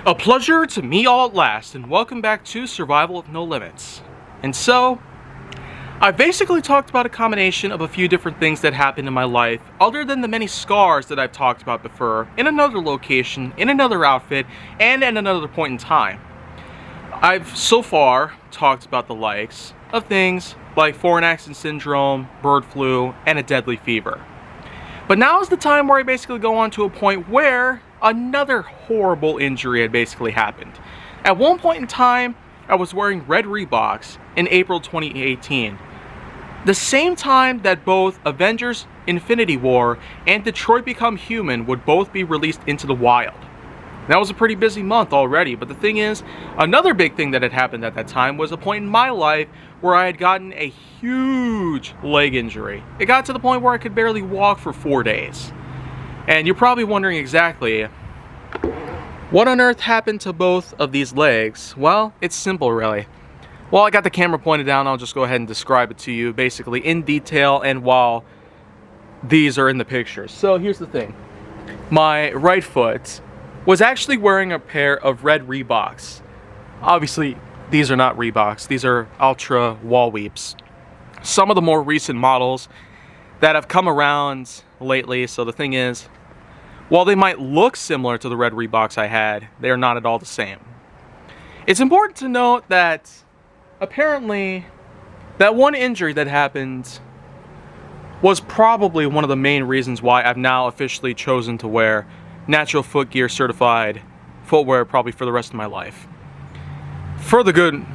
A pleasure to meet all at last, and welcome back to Survival of No Limits. And so, I've basically talked about a combination of a few different things that happened in my life, other than the many scars that I've talked about before, in another location, in another outfit, and at another point in time. I've so far talked about the likes of things like foreign accent syndrome, bird flu, and a deadly fever. But now is the time where I basically go on to a point where another horrible injury had basically happened. At one point in time, I was wearing red Reeboks in April 2018. The same time that both Avengers Infinity War and Detroit Become Human would both be released into the wild. That was a pretty busy month already, but the thing is, another big thing that had happened at that time was a point in my life where I had gotten a huge leg injury. It got to the point where I could barely walk for 4 days. And you're probably wondering exactly, what on earth happened to both of these legs? Well, it's simple really. While I got the camera pointed down, I'll just go ahead and describe it to you basically in detail and while these are in the pictures. So here's the thing. My right foot was actually wearing a pair of red Reeboks. Obviously, these are not Reeboks. These are Ultra Wall Weeps. Some of the more recent models that have come around lately. So the thing is, while they might look similar to the red Reeboks I had, they are not at all the same. It's important to note that apparently that one injury that happened was probably one of the main reasons why I've now officially chosen to wear Natural Foot Gear certified footwear probably for the rest of my life. For the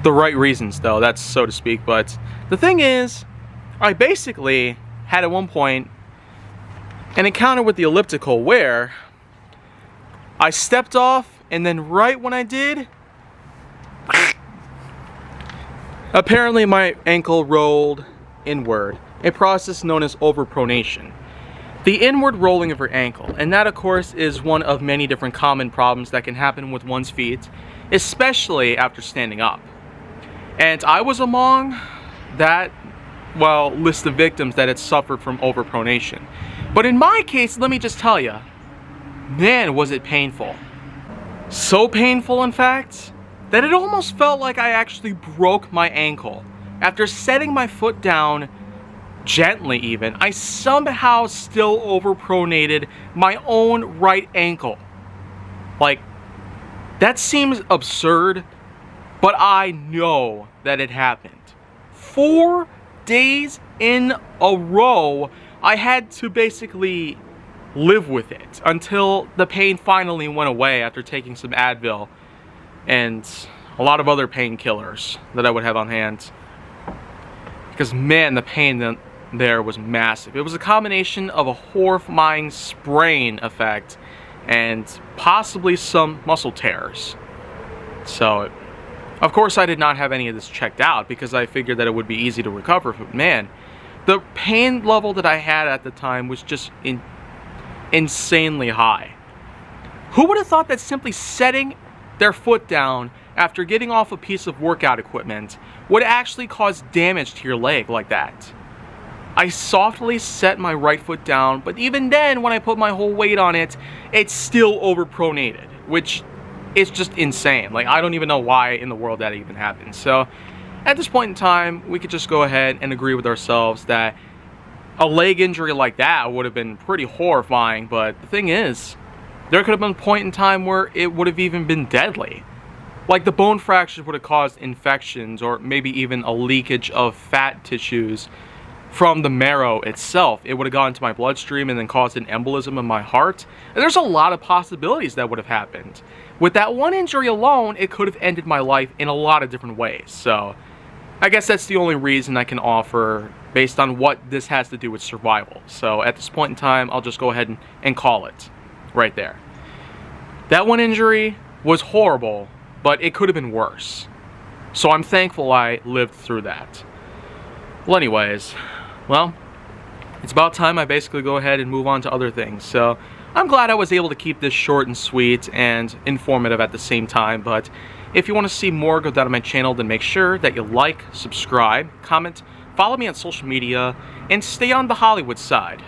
right reasons though, that's so to speak. But the thing is, I basically had at one point an encounter with the elliptical where I stepped off and then right when I did, apparently my ankle rolled inward, a process known as overpronation. The inward rolling of your ankle, and that of course is one of many different common problems that can happen with one's feet, especially after standing up. And I was among that, well, list of victims that had suffered from overpronation. But in my case, let me just tell you, man, was it painful. So painful, in fact, that it almost felt like I actually broke my ankle. After setting my foot down, gently even, I somehow still overpronated my own right ankle. Like, that seems absurd, but I know that it happened. 4 days in a row, I had to basically live with it until the pain finally went away after taking some Advil and a lot of other painkillers that I would have on hand. Because man, the pain there was massive. It was a combination of a horrifying sprain effect and possibly some muscle tears. So, of course I did not have any of this checked out because I figured that it would be easy to recover, but man, the pain level that I had at the time was just insanely high. Who would have thought that simply setting their foot down after getting off a piece of workout equipment would actually cause damage to your leg like that? I softly set my right foot down, but even then, when I put my whole weight on it, it's still overpronated, which is just insane. Like, I don't even know why in the world that even happened. So, at this point in time, we could just go ahead and agree with ourselves that a leg injury like that would have been pretty horrifying, but the thing is, there could have been a point in time where it would have even been deadly. Like, the bone fractures would have caused infections or maybe even a leakage of fat tissues from the marrow itself. It would have gone into my bloodstream and then caused an embolism in my heart. And there's a lot of possibilities that would have happened. With that one injury alone, it could have ended my life in a lot of different ways. So, I guess that's the only reason I can offer based on what this has to do with survival. So, at this point in time, I'll just go ahead and call it right there. That one injury was horrible, but it could have been worse. So I'm thankful I lived through that. Well, anyways, well, it's about time I basically go ahead and move on to other things. So I'm glad I was able to keep this short and sweet and informative at the same time. But if you want to see more, go down to my channel, then make sure that you like, subscribe, comment, follow me on social media, and stay on the Hollywood side.